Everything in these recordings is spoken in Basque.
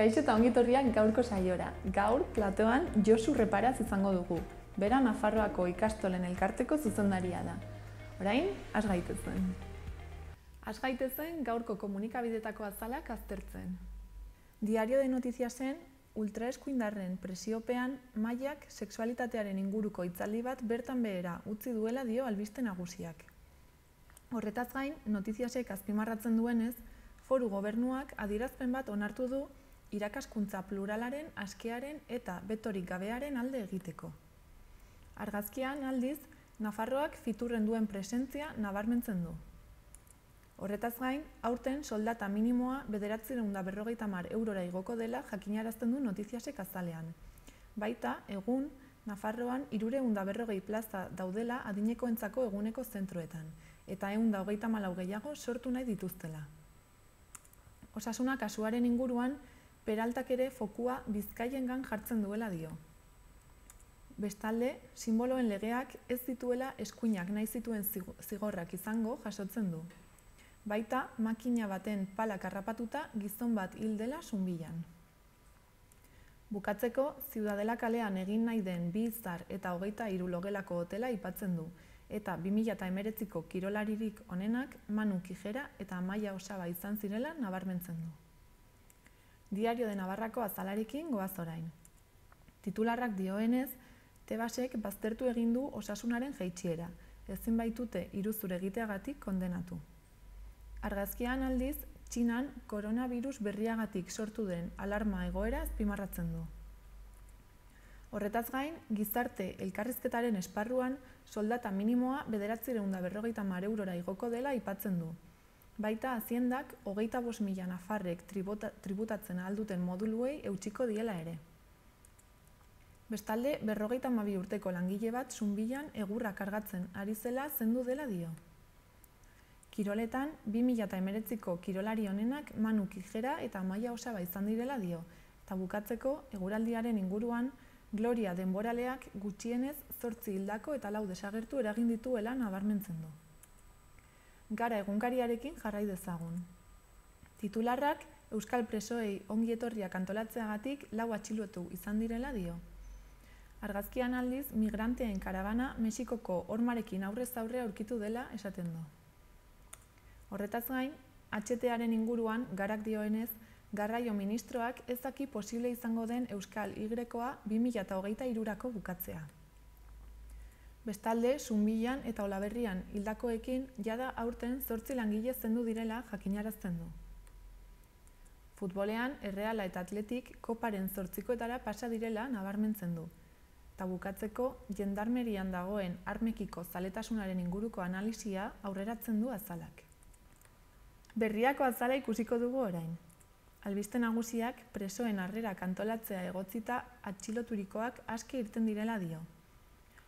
Kaixo eta ongitorriak gaurko saiora. Gaur, platoan, Josu Reparaz izango dugu. Bera Nafarroako ikastolen elkarteko zuzendaria da. Orain, has gaitezen. Has gaitezen gaurko komunikabidetako azalak aztertzen. Diario de Notiziasen, ultraeskuindarren presiopean Maiak sexualitatearen inguruko hitzaldi bat bertan behera utzi duela dio albiste nagusiak. Horretaz gain, Notiziasek azpimarratzen duenez, Foru Gobernuak adierazpen bat onartu du irakaskuntza pluralaren, askearen eta betorik gabearen alde egiteko. Argazkian aldiz, Nafarroak fiturren duen presentzia nabarmentzen du. Horretaz gain, aurten soldata minimoa 950 eurora igoko dela jakinarazten du Notiziasek azalean. Baita, egun, Nafarroan 340 plaza daudela adinekoentzako eguneko zentroetan, eta 134 gehiago sortu nahi dituztela. Osasuna kasuaren inguruan, Peraltak ere fokua Bizkaiengan jartzen duela dio. Bestalde, sinboloen legeak ez dituela eskuinak nahi zituen zigorrak izango jasotzen du. Baita, makina baten palak harrapatuta gizon bat hil dela Zunbilan. Bukatzeko, Ziudadela kalean egin nahi den 2 izar eta 23 logelako hotela aipatzen du, eta 2019ko kirolaririk onenak Manu Kijera eta Amaia Osaba izan zirela nabarmentzen du. Diario de Navarrako azalarekin goaz orain. Titularrak dioenez, Tebasek baztertu egin du osasunaren jaitsiera, ezin baitute iruzur egiteagatik kondenatu. Argazkian aldiz, Txinan koronavirus berriagatik sortu den alarma egoera azpimarratzen du. Horretaz gain, gizarte elkarrizketaren esparruan soldata minimoa 950 eurora igoko dela aipatzen du. Baita Haziendak 25.000 nafarrek tributatzen ahalduten moduluei eutsiko diela ere. Bestalde, 52 urteko langile bat Zunbilan egurra kargatzen ari zela zendu dela dio. Kiroletan, 2019ko kirolari onenak Manu Kijera eta Amaia Osaba izan direla dio, eta bukatzeko eguraldiaren inguruan Gloria denboraleak gutxienez 8 hildako eta 4 desagertu eragin dituela nabarmentzen du. Gara egunkariarekin jarrai dezagun. Titularrak Euskal presoei ongi etorriak antolatzeagatik 4 atxilotu izan direla dio. Argazkian aldiz, migranteen karabana Mexikoko hormarekin aurrez aurre aurkitu dela esaten du. Horretaz gain, HTaren inguruan garak dioenez, Garraio ministroak ez daki posible izango den Euskal Y-koa 2023rako bukatzea. Bestalde, Zunbilan eta Olaberrian hildakoekin jada aurten 8 langile zendu direla jakinarazten du. Futbolean, Erreala eta Atletik koparen 8koetara pasa direla nabarmentzen du. Eta bukatzeko, jendarmerian dagoen armekiko zaletasunaren inguruko analisia aurreratzen du azalak. Berriako azala ikusiko dugu orain. Albiste nagusiak presoen harrerak antolatzea egotzita atxiloturikoak aske irten direla dio.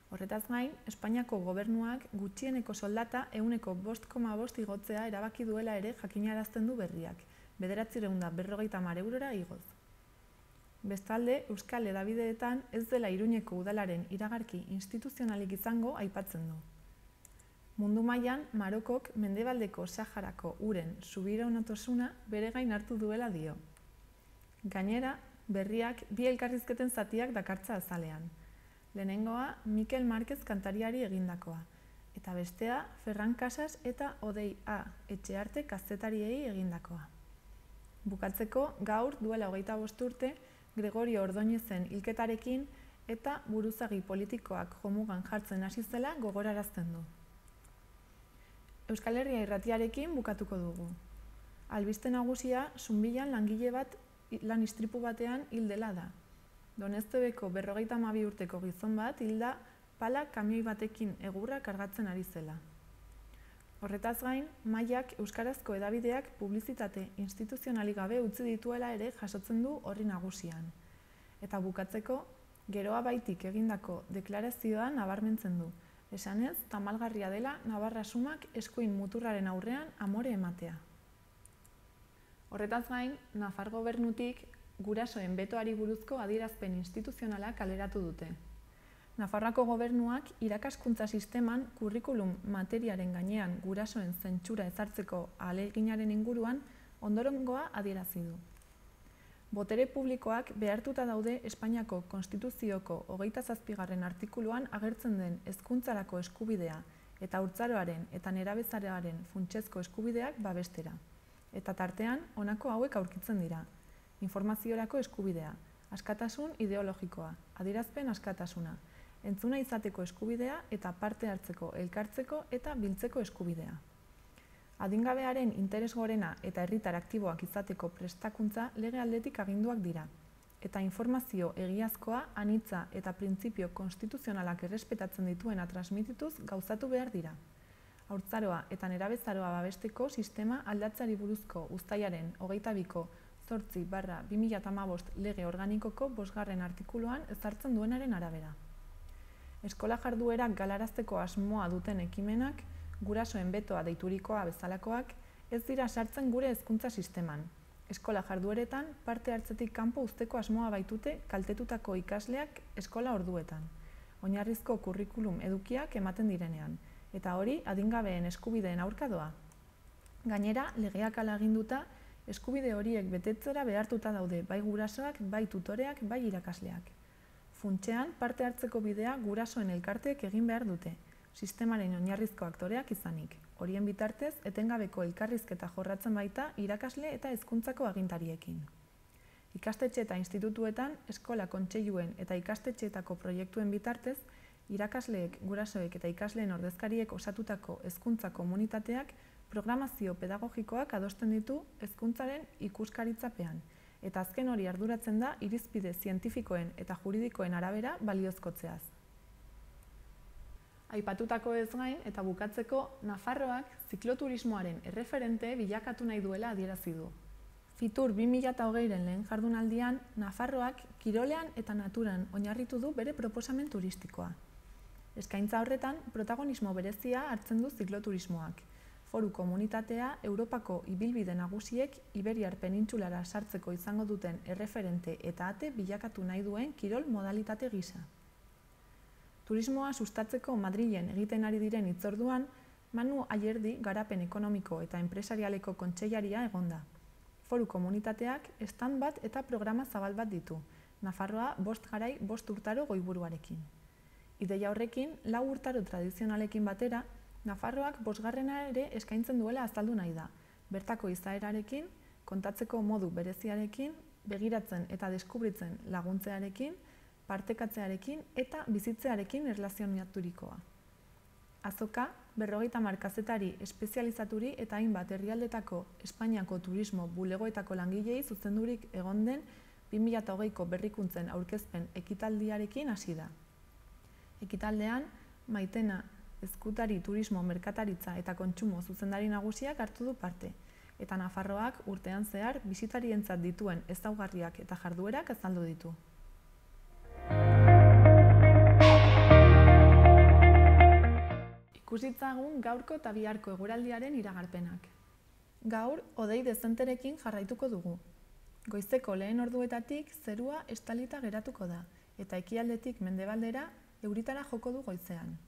Horretaz gain, Espainiako gobernuak gutxieneko soldata 5,5 igotzea erabaki duela ere jakinarazten du berriak, 950 eurora igoz. Bestalde, Euskal hedabideetan ez dela Iruñeko udalaren iragarki instituzionalik izango aipatzen du. Mundu mailan, Marokok mendebaldeko Saharako uren subiranotasuna bere gain hartu duela dio. Gainera, berriak 2 elkarrizketen zatiak dakartza azalean. Lehenengoa, Mikel Marquez kantariari egindakoa, eta bestea, Ferran Casas eta Odei A. Etxearte kazetariei egindakoa. Bukatzeko, gaur duela 25 urte, Gregorio Ordóñezen hilketarekin eta buruzagi politikoak jomugan jartzen hasi zela gogorarazten du. Euskal Herria irratiarekin bukatuko dugu. Albiste nagusia, Zunbilan langile bat lan istripu batean hil dela da. Doneztebeko 52 urteko gizon bat hilda pala kamioi batekin egurra kargatzen ari zela. Horretaz gain, Maiak euskarazko hedabideak publizitate instituzionalik gabe utzi dituela ere jasotzen du horri nagusian. Eta bukatzeko, geroa baitik egindako deklarazioa nabarmentzen du. Esanez, tamalgarria dela Navarra sumak eskuin muturraren aurrean amore ematea. Horretaz gain, Nafar gobernutik gurasoen betoari buruzko adierazpen instituzionala kaleratu dute. Nafarroako gobernuak irakaskuntza sisteman kurrikulum materiaren gainean gurasoen zentsura ezartzeko ahaleginaren inguruan ondorengoa adierazi du. Botere publikoak behartuta daude Espainiako Konstituzioko 27. artikuluan agertzen den hezkuntzarako eskubidea eta haurtzaroaren eta nerabezaroaren funtsezko eskubideak babestera. Eta tartean, honako hauek aurkitzen dira. Informaziorako eskubidea, askatasun ideologikoa, adierazpen askatasuna, entzuna izateko eskubidea eta parte hartzeko, elkartzeko eta biltzeko eskubidea. Adingabearen interes gorena eta herritar aktiboak izateko prestakuntza lege aldetik aginduak dira, eta informazio egiazkoa, anitza eta printzipio konstituzionalak errespetatzen dituena transmitituz gauzatu behar dira. Haurtzaroa eta nerabezaroa babesteko sistema aldatzeari buruzko uztailaren 22/8/2015 lege organikoko 5. artikuluan ezartzen duenaren arabera. Eskola jarduerak galarazteko asmoa duten ekimenak, gurasoen betoa deiturikoa bezalakoak, ez dira sartzen gure hezkuntza sisteman. Eskola jardueretan parte hartzetik kanpo uzteko asmoa baitute kaltetutako ikasleak eskola orduetan, oinarrizko kurrikulum edukiak ematen direnean, eta hori adingabeen eskubideen aurka doa. Gainera, legeak hala aginduta, eskubide horiek betetzera behartuta daude bai gurasoak, bai tutoreak, bai irakasleak. Funtsean, parte hartzeko bidea gurasoen elkarteek egin behar dute, sistemaren oinarrizko aktoreak izanik. Horien bitartez, etengabeko elkarrizketa jorratzen baita irakasle eta hezkuntzako agintariekin. Ikastetxe eta institutuetan, eskola kontseiluen eta ikastetxeetako proiektuen bitartez, irakasleek, gurasoek eta ikasleen ordezkariek osatutako hezkuntza komunitateak programazio pedagogikoak adosten ditu hezkuntzaren ikuskaritzapean, eta azken hori arduratzen da irizpide zientifikoen eta juridikoen arabera baliozkotzeaz. Aipatutako ez gain eta bukatzeko, Nafarroak zikloturismoaren erreferente bilakatu nahi duela adierazi du. Fitur 2020ren lehen jardunaldian, Nafarroak kirolean eta naturan oinarritu du bere proposamen turistikoa. Eskaintza horretan, protagonismo berezia hartzen du zikloturismoak. Foru komunitatea Europako ibilbide nagusiek Iberiar penintsulara sartzeko izango duten erreferente eta ate bilakatu nahi duen kirol modalitate gisa. Turismoa sustatzeko Madrilen egiten ari diren hitzorduan, Manu Ayerdi garapen ekonomiko eta enpresarialeko kontseilaria egonda. Foru komunitateak stand bat eta programa zabal bat ditu, Nafarroa 5 garai 5 urtaro goiburuarekin. Ideia horrekin, 4 urtaro tradizionalekin batera, Nafarroak 5. ere eskaintzen duela azaldu nahi da, bertako izaerarekin, kontatzeko modu bereziarekin, begiratzen eta deskubritzen laguntzearekin, partekatzearekin eta bizitzearekin erlazionaturikoa. Azoka, 50 kazetari espezializaturi eta hainbat herrialdetako Espainiako turismo bulegoetako langilei zuzendurik egon den 2020ko berrikuntzen aurkezpen ekitaldiarekin hasi da. Ekitaldean, Maitena Ezkutari turismo merkataritza eta kontsumo zuzendari nagusiak hartu du parte, eta Nafarroak urtean zehar bisitarientzat dituen ezaugarriak eta jarduerak azaldu ditu. Ikusitzagun gaurko eta biharko eguraldiaren iragarpenak. Gaur, hodei dezenterekin jarraituko dugu. Goizeko lehen orduetatik zerua estalita geratuko da, eta ekialdetik mendebaldera euritara joko du goizean.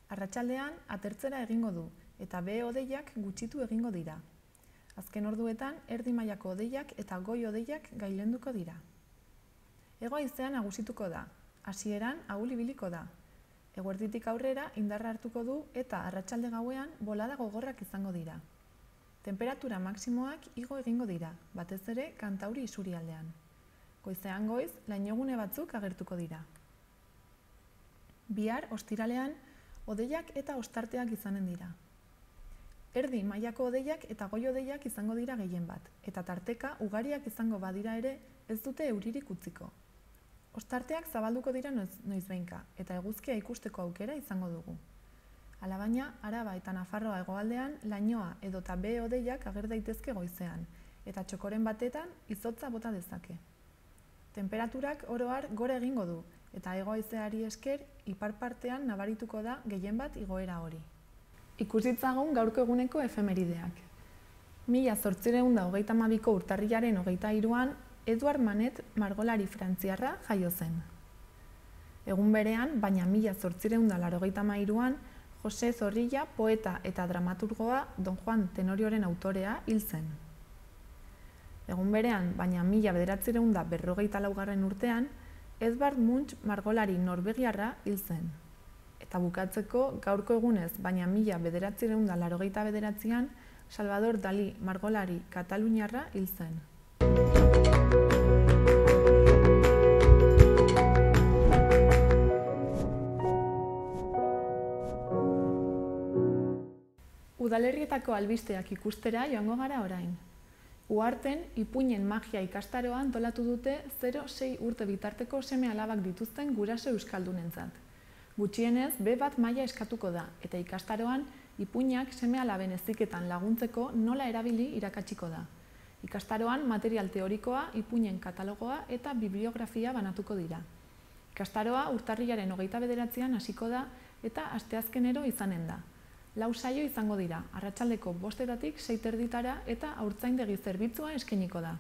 Arratsaldean atertzera egingo du, eta behe hodeiak gutxitu egingo dira. Azken orduetan, erdi mailako hodeiak eta goi hodeiak gailenduko dira. Hego haizean nagusituko da, hasieran ahul ibiliko da. Eguerditik aurrera indarra hartuko du eta arratsalde gauean bolada gogorrak izango dira. Temperatura maksimoak igo egingo dira, batez ere Kantauri isurialdean. Goizean goiz, lainogune batzuk agertuko dira. Bihar, ostiralean, hodeiak eta ostarteak izanen dira. Erdi mailako hodeiak eta goi hodeiak izango dira gehien bat, eta tarteka ugariak izango badira ere ez dute euririk utziko. Ostarteak zabalduko dira noizbehinka, eta eguzkia ikusteko aukera izango dugu. Alabaina, Araba eta Nafarroa hegoaldean lainoa edota behe hodeiak ager daitezke goizean, eta txokoren batetan izotza bota dezake. Temperaturak oro har gora egingo du, eta hego haizeari esker ipar partean nabarituko da gehien bat igoera hori. Ikusitzagun gaurko eguneko efemerideak. 1832ko urtarrilaren 23an Eduard Manet margolari frantziarra jaio zen. Egun berean, baina 1883an Jose Zorrilla poeta eta dramaturgoa Don Juan Tenorioren autorea hil zen. Egun berean, baina 1954 urtean, Edvard Munch margolari norvegiarra hil zen. Eta bukatzeko, gaurko egunez, baina 1989an, Salvador Dalí margolari kataluniarra hil zen. Udalerrietako albisteak ikustera joango gara orain. Uharten, ipuinen magia ikastaroa antolatu dute 0-6 urte bitarteko seme-alabak dituzten guraso euskaldunentzat. Gutxienez, B1 maila eskatuko da, eta ikastaroan, ipuinak seme-alaben heziketan laguntzeko nola erabili irakatsiko da. Ikastaroan, material teorikoa, ipuinen katalogoa eta bibliografia banatuko dira. Ikastaroa urtarrilaren 29an hasiko da eta asteazkenero izanen da. 4 saio izango dira, arratsaldeko 5:00 6:30 eta haurtzaindegi zerbitzua eskainiko da.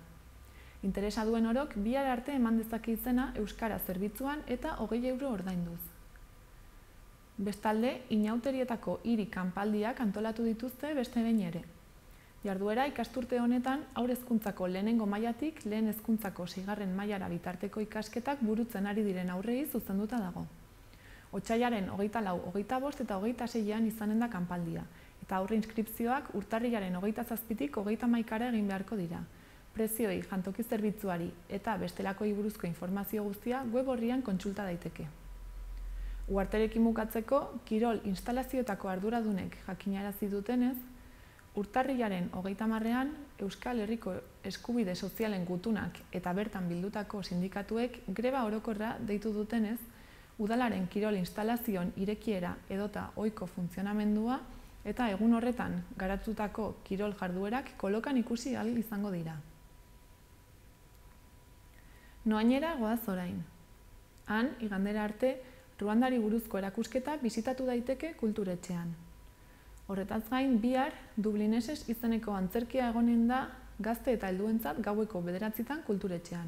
Interesa duen orok bihar arte eman dezake izena euskara zerbitzuan eta 20 euro ordainduz. Bestalde, inauterietako hiri kanpaldiak antolatu dituzte beste behin ere. Jarduera ikasturte honetan haur hezkuntzako lehenengo mailatik lehen hezkuntzako 6. mailara bitarteko ikasketak burutzen ari diren haurrei zuzenduta dago. Otsailaren 24, 25 eta 26an izanen da kanpaldia, eta aurre inskripzioak urtarrilaren 27tik 31 egin beharko dira. Prezioi, jantoki zerbitzuari eta bestelakoi buruzko informazio guztia web orrian kontsulta daiteke. Uharterekin bukatzeko, kirol instalazioetako arduradunek jakinarazi dutenez, urtarrilaren 30ean Euskal Herriko eskubide sozialen gutunak eta bertan bildutako sindikatuek greba orokorra deitu dutenez, udalaren kirol instalazioen irekiera edota ohiko funtzionamendua eta egun horretan garatutako kirol jarduerak kolokan ikusi ahal izango dira. Noainera goaz orain. Han, igandera arte, Ruandari buruzko erakusketa bisitatu daiteke kulturetxean. Horretaz gain, bihar, Dublineses izeneko antzerkia egonen da gazte eta helduentzat gaueko 9:00 kulturetxean.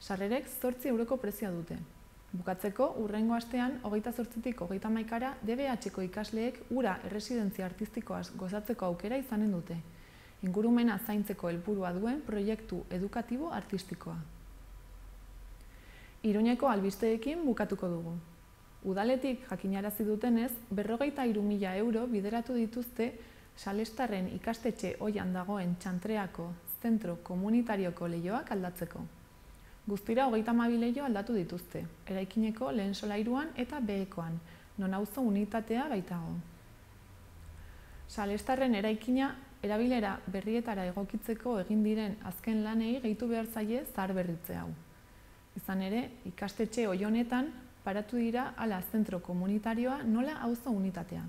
Sarrerek 8 euroko prezioa dute. Bukatzeko, hurrengo astean, 28tik 31ara DBH-ko ikasleek ura erresidentzia artistikoaz gozatzeko aukera izanen dute. Ingurumena zaintzeko helburua duen proiektu edukatibo artistikoa. Iruñeko albisteekin bukatuko dugu. Udaletik jakinarazi dutenez, 53.000 euro bideratu dituzte Salestarren ikastetxe oian dagoen Txantreako zentro komunitarioko leihoak aldatzeko. Guztira 32 leiho aldatu dituzte, eraikineko lehen solairuan eta behekoan, non auzo unitatea baitago. Salestarren eraikina erabilera berrietara egokitzeko egin diren azken lanei gehitu behar zaie zaharberritze hau. Izan ere, ikastetxe ohi honetan paratu dira hala zentro komunitarioa nola auzo unitatea.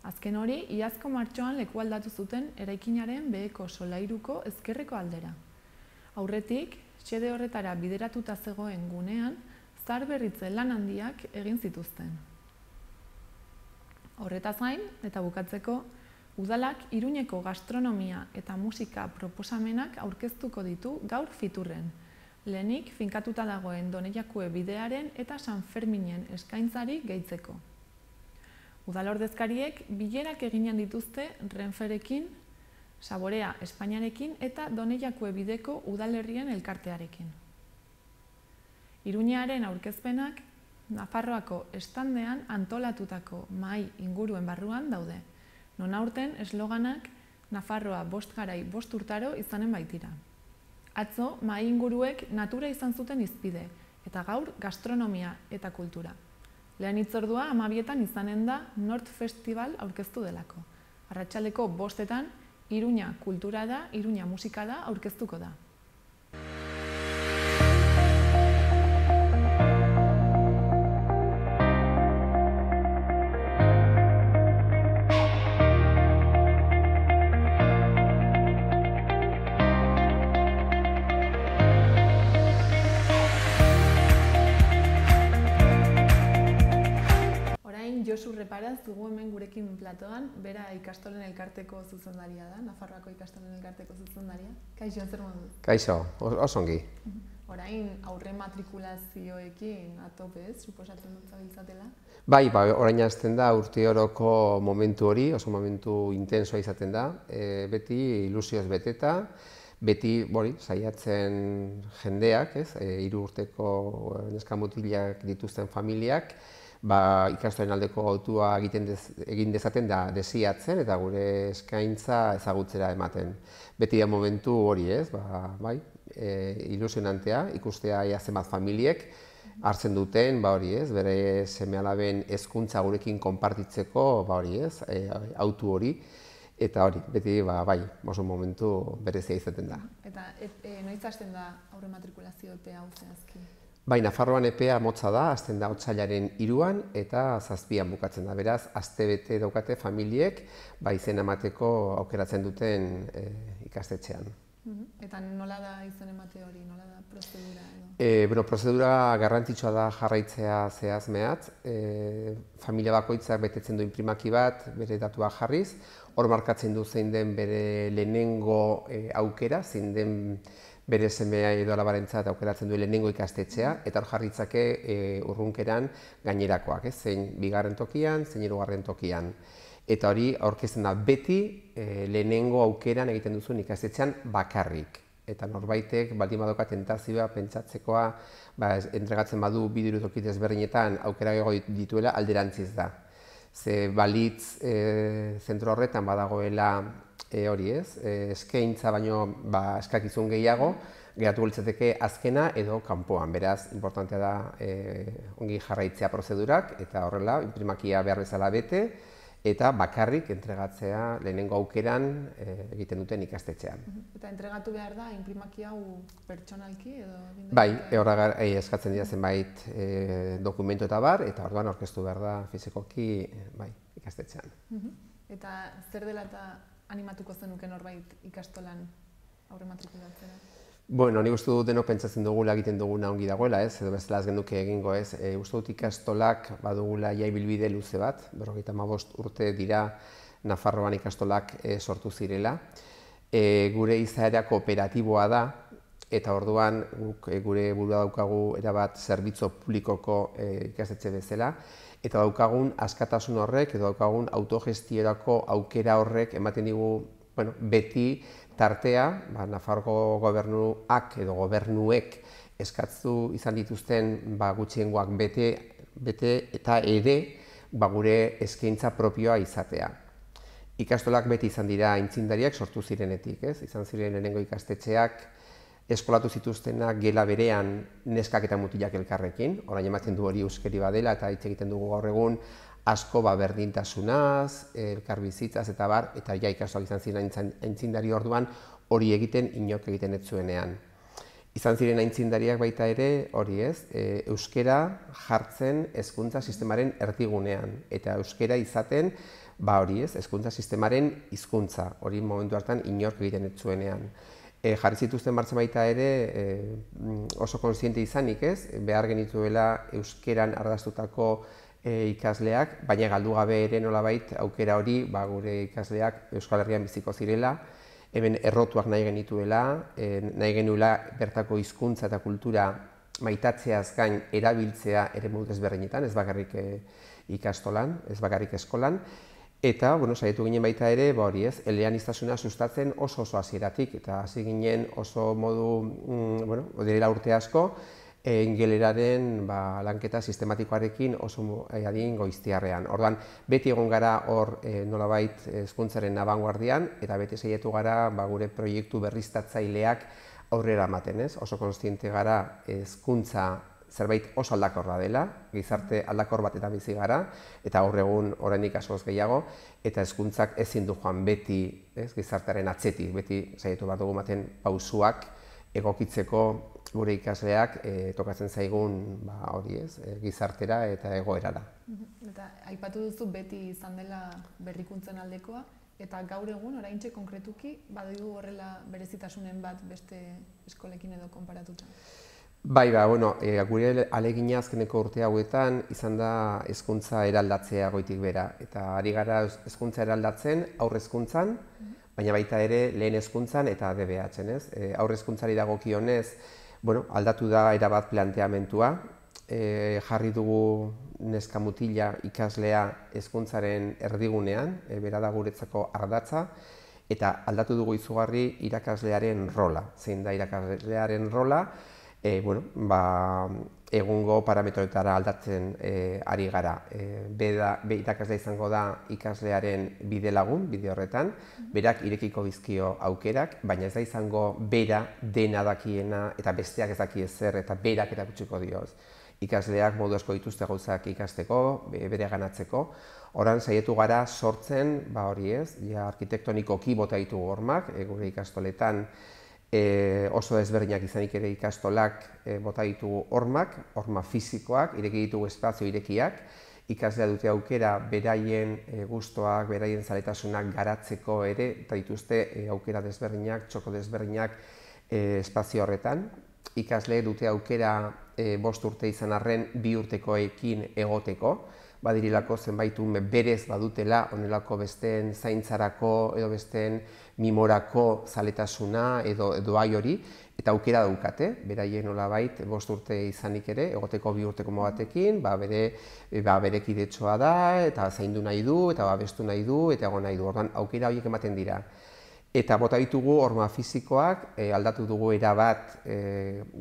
Azken hori, iazko martxoan leku aldatu zuten eraikinaren beheko solairuko ezkerreko aldera. Aurretik, xede horretara bideratuta zegoen gunean, zaharberritze lan handiak egin zituzten. Horretaz gain, eta bukatzeko, udalak Iruñeko gastronomia eta musika proposamenak aurkeztuko ditu gaur Fiturren. Lehenik, finkatuta dagoen Donejakue bidearen eta San Ferminen eskaintzari gehitzeko. Udalordezkariek bilerak eginen dituzte Renferekin, Saborea Espainiarekin eta Donejakue bideko udalerrien elkartearekin. Iruñearen aurkezpenak Nafarroako estandean antolatutako mahai inguruen barruan daude. Non aurten esloganak Nafarroa 5 garai 5 urtaro izanen baitira. Atzo, mahai inguruek natura izan zuten hizpide, eta gaur gastronomia eta kultura. Lehen hitzordua 12etan izanen da Nord Festival aurkeztu delako. Arratsaldeko 5etan Iruña kultura da, Iruña musika da aurkeztuko da. Josu Reparaz dugu hemen gurekin platoan, bera ikastolen elkarteko zuzendaria da, Nafarroako ikastolen elkarteko zuzendaria. Kaixo, zer moduz? Kaixo, osongi. Orain aurre matrikulazioekin atope ez, suposatzen dut zabiltzatela? Bai, orain hasten da urteoroko momentu hori, oso momentu intensoa izaten da, beti ilusioz beteta, beti saiatzen jendeak, 3 urteko neska mutilak dituzten familiak, ikastolen aldeko hautua egin dezaten da desiatzen eta gure eskaintza ezagutzera ematen. Beti da momentu hori, ilusionantea, ikustea zenbat familiek hartzen duten, bere seme-alaben hezkuntza gurekin konpartitzeko, hautu hori. Eta hori, beti, oso momentu berezia izaten da. Eta noiz hasten da aurrematrikulazio epea hau zehazki? Nafarroan epea motza da, hasten da otsailaren 3an eta 7an bukatzen da. Beraz, astebete daukate familiek izena emateko aukeratzen duten ikastetxean. Eta nola da izen emate hori, nola da prozedura? Prozedura garrantzitsua da jarraitzea zehaz-mehatz. Familia bakoitzak betetzen du inprimaki bat, bere datua jarriz. Hor markatzen du zein den bere lehenengo aukera, zein den bere semea edo alabarentzat aukeratzen du lehenengo ikastetxea, eta hor jarritzake urrunkeran gainerakoak, zein 2. tokian, zein 3. tokian. Eta hori aurkezten da beti lehenengo aukeran egiten duzun ikastetxean bakarrik. Eta norbaitek baldin badoka tentazioa, pentsatzekoa, entregatzen badu 2 toki desberdinetan aukera gehiago dituela alderantziz da. Ze balitz zentro horretan badagoela eskaintza baino eskakizun gehiago, geratu litzateke azkena edo kanpoan. Beraz, importantea da ongi jarraitzea prozedurak eta horrela inprimakia behar bezala bete eta bakarrik entregatzea lehenengo aukeran egiten duten ikastetxean. Eta entregatu behar da inprimaki hau pertsonalki edo? Bai, horra eskatzen dira zenbait dokumentu eta bar, eta orduan aurkeztu behar da fizikoki ikastetxean. Eta zer dela eta animatuko zenuke norbait ikastolan aurrematrikulatzera? Nik uste dut denok pentsatzen dugula egiten duguna ongi dagoela, edo bestela ez genuke egingo ez. Uste dut ikastolak badugula bilbide luze bat, 55 urte dira Nafarroan ikastolak sortu zirela. Gure izaera kooperatiboa da, eta orduan gure burua daukagu erabat zerbitzu publikoko ikastetxe bezala, eta daukagun askatasun horrek, edo daukagun autogestiorako aukera horrek ematen digu beti tartea, Nafarroko gobernuak edo gobernuek eskatzu izan dituzten gutxiengoak bete eta ere gure eskaintza propioa izatea. Ikastolak beti izan dira aitzindariak sortu zirenetik, izan ziren lehenengo ikastetxeak eskolatu zituztenak gela berean neskak eta mutilak elkarrekin, orain ematen du hori euskeri badela eta hitz egiten dugu gaur egun asko berdintasunaz, elkarbizitzaz eta bar, eta ikastolak izan ziren aintzindari orduan hori egiten inok egiten ez zuenean. Izan ziren aintzindariak baita ere hori euskera jartzen hezkuntza sistemaren erdigunean, eta euskera izaten hezkuntza sistemaren hizkuntza, hori momentu hartan inork egiten ez zuenean. Jarri zituzten martxan baita ere oso kontziente izanik behar genituela euskeran ardaztutako ikasleak, baina galdu gabe ere nolabait aukera hori gure ikasleak Euskal Herrian biziko zirela, hemen errotuak nahi genituela, nahi genuela bertako hizkuntza eta kultura maitatzeaz gain erabiltzea ere modu ezberdinetan, ez bakarrik ikastolan, ez bakarrik eskolan, eta saiatu ginen baita ere eleaniztasuna sustatzen oso hasieratik, eta hasi ginen oso modu, direla urte asko, ingeleraren lanketa sistematikoarekin oso adin goiztiarrean. Orduan, beti egon gara hor nolabait hezkuntzaren abanguardian, eta beti saiatu gara gure proiektu berriztatzaileak aurrera ematen, oso kontziente gara hezkuntza zerbait oso aldakorra dela, gizarte aldakor batetan bizi gara, eta gaur egun oraindik askoz gehiago, eta hezkuntzak ezin du joan beti gizartearen atzetik, beti saiatu behar dugu ematen pausuak egokitzeko gure ikasleak tokatzen zaigun gizartera eta egoerara. Eta aipatu duzu beti izan dela berrikuntzen aldekoa, eta gaur egun oraintxe konkretuki badigu horrela berezitasunen bat beste eskolekin edo konparatuta? Bai, gure alegina azkeneko urte hauetan izan da hezkuntza eraldatzea goitik bera. Eta ari gara hezkuntza eraldatzen aurre hezkuntzan, baina baita ere lehen hezkuntzan eta DBH-en. Aurre hezkuntzari dagokionez, aldatu da erabat planteamentua, jarri dugu neska mutila ikaslea hezkuntzaren erdigunean, bera da guretzako ardatza, eta aldatu dugu izugarri irakaslearen rola. Zein da irakaslearen rola? Egungo parametroetara aldatzen ari gara. Irakaslea izango da ikaslearen bide lagun, bide horretan, berak irekiko bizkio aukerak, baina ez da izango bera dena dakiena eta besteak ez daki ezer eta berak erakutsiko dioz. Ikasleak modu asko dituzte gauzak ikasteko, bere ganatzeko. Horan saiatu gara sortzen, hori ez, arkitektonikoki bota ditugu hormak, gure ikastoletan oso ezberdinak izanik ere ikastolak bota ditugu hormak, horma fisikoak, ireki ditugu espazio irekiak, ikaslea dute aukera beraien gustoak, beraien zaletasunak garatzeko ere, eta dituzte aukera desberdinak, txoko desberdinak espazio horretan. Ikasle dute aukera 5 urte izan arren 2 urtekoekin egoteko, badirilako zenbait ume berez badutela honelako besteen zaintzarako edo besteen mimorako zaletasuna edo ai hori, eta aukera daukate, beraien nolabait 5 urte izanik ere, egoteko 2 urteko batekin, bere kidetxoa da, eta zaindu nahi du, eta babestu nahi du, eta egon nahi du. Orduan, aukera horiek ematen dira. Eta bota ditugu horma fisikoak, aldatu dugu erabat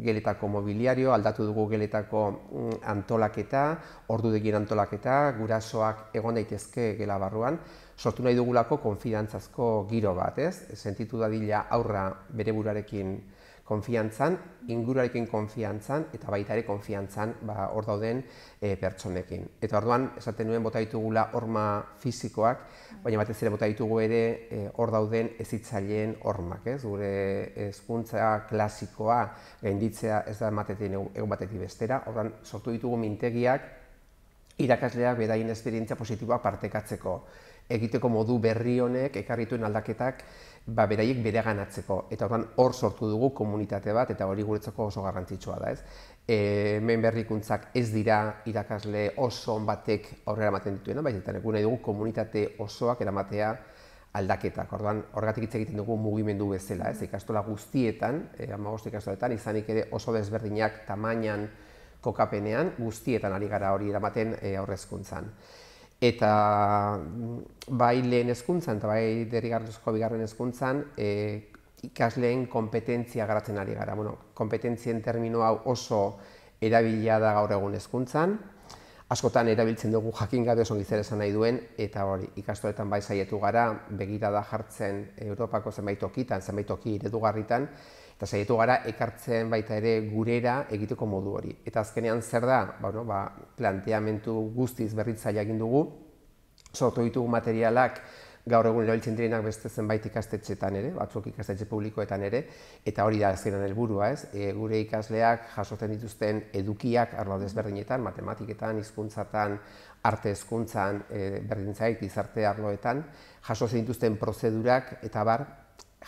geletako mobiliario, aldatu dugu geletako antolaketa, ordudegien antolaketa, gurasoak egon daitezke gela barruan, sortu nahi dugulako konfiantzazko giro bat, ez? Sentitu dadila aurra bere buruarekin konfiantzan, inguruarekin konfiantzan, eta baita ere konfiantzan hor dauden pertsonekin. Eta orduan, esaten nuen bota ditugula horma fisikoak, baina batez ere bota ditugu ere hor dauden hezitzaileen hormak, ez? Gure hezkuntza klasikoa gainditzea ez da ematetik egun batetik bestera, orduan sortu ditugu mintegiak irakasleak beraien esperientzia positiboa partekatzeko. Egiteko modu berri honek ekarrituen aldaketak beraiek bereganatzeko. Eta orduan hor sortu dugu komunitate bat, eta hori guretzako oso garrantzitsua da, ez? Hemen berrikuntzak ez dira irakasle oso on batek aurrera ematen dituena, baizik eta nahi dugu komunitate osoak eramatea aldaketak. Orduan horregatik hitz egiten dugu mugimendu bezala, ez? Ikastola guztietan, 15 ikastoletan, izanik ere oso desberdinak tamainan kokapenean, guztietan ari gara hori eramaten aurrezkuntzan. Eta bai lehen hezkuntzan eta bai derrigorrezko bigarren hezkuntzan ikasleen konpetentzia garatzen ari gara. Konpetentzien termino hau oso erabilia da gaur egun hezkuntzan. Askotan erabiltzen dugu jakin gabe oso zer esan nahi duen, eta hori ikastoletan bai saiatu gara begirada jartzen Europako zenbait tokitan, zenbait toki eredugarritan, eta saiatu gara ekartzen baita ere gurera egiteko modu hori. Eta azkenean zer da? Planteamendu guztiz berritzaile egin dugu, sortu ditugu materialak gaur egun erabiltzen direnak beste zenbait ikastetxetan ere, batzuk ikastetxe publikoetan ere, eta hori da azkenean helburua, ez? Gure ikasleak jasotzen dituzten edukiak arlo desberdinetan, matematiketan, hizkuntzatan, arte hezkuntzan, berdintzait, gizarte arloetan, jasotzen dituzten prozedurak eta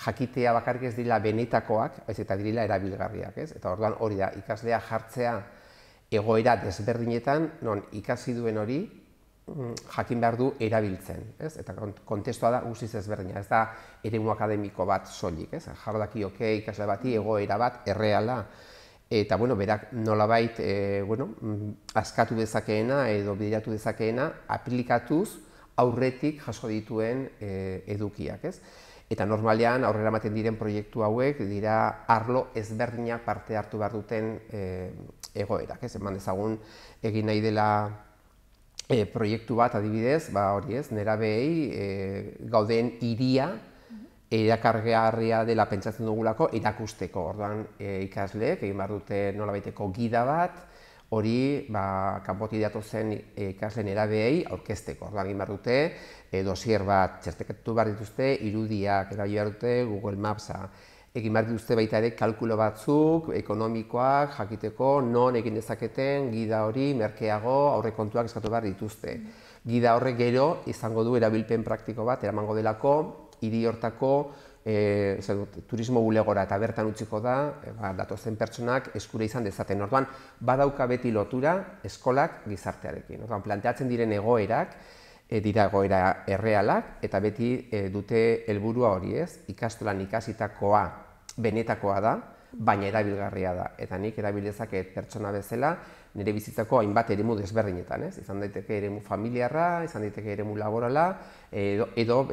jakitea bakarrik ez dira benetakoak, baizik eta direla erabilgarriak, ez? Eta orduan hori da, ikaslea jartzea egoera desberdinetan, non ikasi duen hori jakin behar du erabiltzen, ez? Eta kontestua da guztiz ezberdina, ez da eremu akademiko bat soilik, ez? Jardakioke ikasle bati egoera bat erreala, eta berak nolabait askatu dezakeena edo bideratu dezakeena aplikatuz aurretik jaso dituen edukiak, ez? Eta normalean aurrera ematen diren proiektu hauek dira arlo ezberdinak parte hartu behar duten egoerak, ez? Eman dezagun egin nahi dela proiektu bat adibidez, hori ez, nerabeei gauden hiria erakargarria dela pentsatzen dugulako erakusteko. Orduan ikasleek egin behar dute nolabaiteko gida bat, hori kanpotik datozen ikasle nerabeei aurkezteko. Orduan egin behar dute dosier bat txertakatu behar dituzte, irudiak erabili behar dute, Google Mapsa. Egin behar dituzte baita ere kalkulo batzuk, ekonomikoak, jakiteko, non egin dezaketen, gida hori, merkeago, aurrekontuak eskatu behar dituzte. Gida horrek gero izango du erabilpen praktiko bat, eramango delako, hiri hortako turismo bulegora eta bertan utziko da, datozen pertsonak eskura izan dezaten. Orduan, badauka beti lotura eskolak gizartearekin. Orduan, planteatzen diren egoerak, dira egoera errealak, eta beti dute helburua hori ez, ikastolan ikasitakoa benetakoa da, baina erabilgarria da. Eta nik erabildezaket pertsona bezala, nire bizitzako hainbat eremu desberdinetan, ez? Izan daiteke eremu familiarra, izan daiteke eremu laborala, edo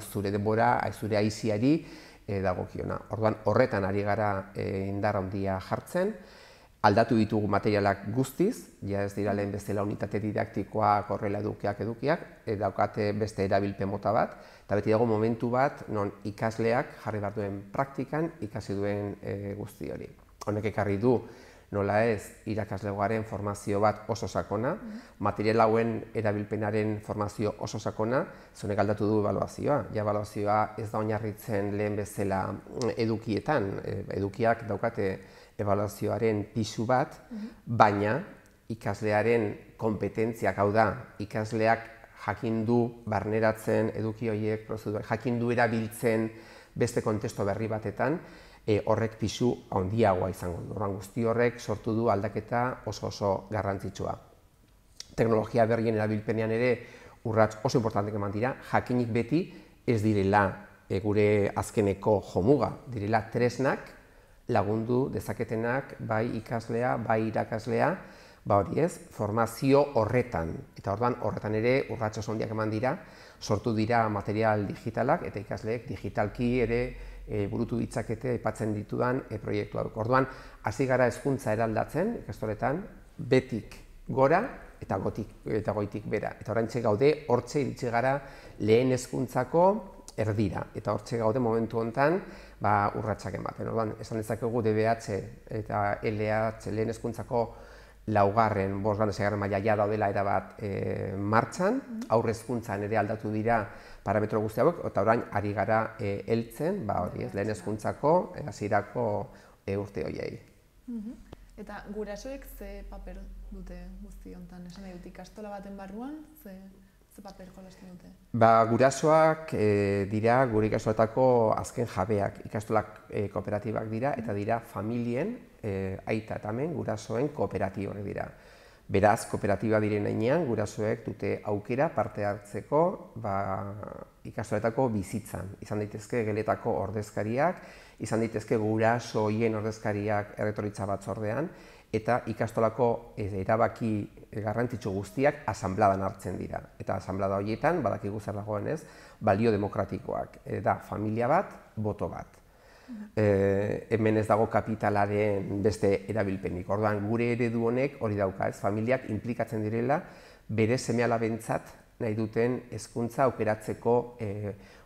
zure denbora, zure aiziari dagokiona. Orduan, horretan ari gara indar handia jartzen, aldatu ditugu materialak guztiz, ja ez dira lehen bezala unitate didaktikoak, horrela edukiak, daukate beste erabilpen mota bat, eta beti dago momentu bat non ikasleak jarri behar duen praktikan ikasi duen guzti hori. Honek ekarri du, nola ez, irakaslegoaren formazio bat oso sakona, material hauen erabilpenaren formazio oso sakona, zonek aldatu du ebaluazioa. Ja, ebaluazioa ez da oinarritzen lehen bezala edukietan, edukiak daukate ebaluazioaren pisu bat, baina ikaslearen kompetentziak, hau da, ikasleak jakin du barneratzen eduki horiek, jakin du erabiltzen beste kontesto berri batetan, horrek pisu handiagoa izango du. Orduan guzti horrek sortu du aldaketa oso garrantzitsua. Teknologia berrien erabilpenean ere urrats oso importantek eman dira, jakinik beti ez direla gure azkeneko jomuga, direla tresnak lagundu dezaketenak bai ikaslea, bai irakaslea, hori ez, formazio horretan. Eta orduan horretan ere urrats oso handiak eman dira, sortu dira material digitalak eta ikasleek digitalki ere burutu ditzakete aipatzen ditudan proiektuak. Orduan, hasi gara hezkuntza eraldatzen ikastoletan betik gora eta goitik bera. Eta oraintxe gaude hortxe iritsi gara lehen hezkuntzako erdira. Eta hortxe gaude momentu honetan urratsak ematen. Orduan, esan dezakegu DBH eta LH lehen hezkuntzako laugarren, bosgarren, seigarren maila ja daudela erabat martxan, aurre hezkuntzan ere aldatu dira parametro guzti hauek, eta orain ari gara heltzen, lehen hezkuntzako, hasierako urte horiei. Eta gurasoek ze paper dute guzti honetan? Esan nahi dut, ikastola baten barruan, ze paper jolasten dute? Gurasoak dira gure ikastoletako azken jabeak, ikastolak kooperatibak dira, eta dira familien, aita eta hemen gurasoen kooperatibak dira. Beraz, kooperatiba diren heinean, gurasoek dute aukera parte hartzeko ikastoletako bizitzan. Izan daitezke geletako ordezkariak, izan daitezke guraso horien ordezkariak erretoritza batzordean, eta ikastolako erabaki garrantzitsu guztiak asanbladan hartzen dira. Eta asanblada horietan, badakigu zer dagoen ez, balio demokratikoak. Da, familia bat, boto bat. Hemen ez dago kapitalaren beste erabilpenik. Orduan, gure eredu honek hori dauka, ez, familiak inplikatzen direla bere seme-alabentzat nahi duten hezkuntza aukeratzeko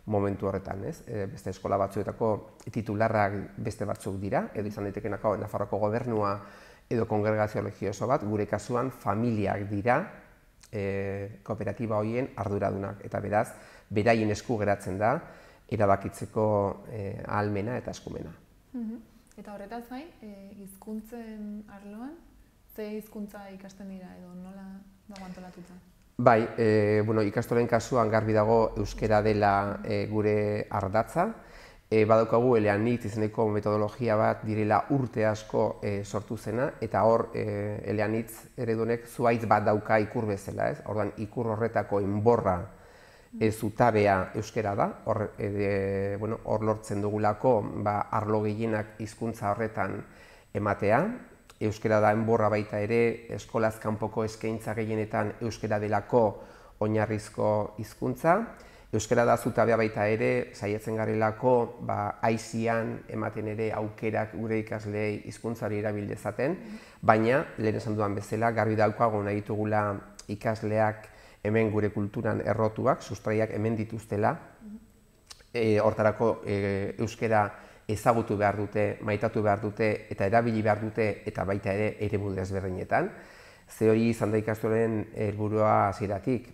momentu horretan, ez. Beste eskola batzuetako titularrak beste batzuk dira, edo izan daitekenako Nafarroako gobernua edo kongregazio religioso bat, gure kasuan familiak dira kooperatiba horien arduradunak, eta beraz, beraien esku geratzen da, erabakitzeko ahalmena eta eskumena. Eta horretaz gain, hizkuntzen arloan, ze hizkuntza ikasten dira edo nola dago antolatuta? Bai, ikastolen kasuan garbi dago euskera dela gure ardatza. Badaukagu eleanitz izeneko metodologia bat direla urte asko sortu zena, eta hor eleanitz eredunek zuhaitz bat dauka ikur bezala, ez? Orduan, ikur horretako enborra zutabea euskera da, hor lortzen dugulako arlo gehienak hizkuntza horretan ematea. Euskera da enborra baita ere, eskolaz kanpoko eskaintza gehienetan euskera delako oinarrizko hizkuntza. Euskera da zutabea baita ere, saiatzen garelako aizian ematen ere aukerak gure ikaslei hizkuntzari erabil dezaten, baina, lehen esan dudan bezala, garbi daukago nahi ditugula ikasleak hemen gure kulturan errotuak, sustraiak hemen dituztela, hortarako euskera ezagutu behar dute, maitatu behar dute, eta erabili behar dute, eta baita ere eremu desberdinetan. Ze hori izan da ikastolen helburua hasieratik,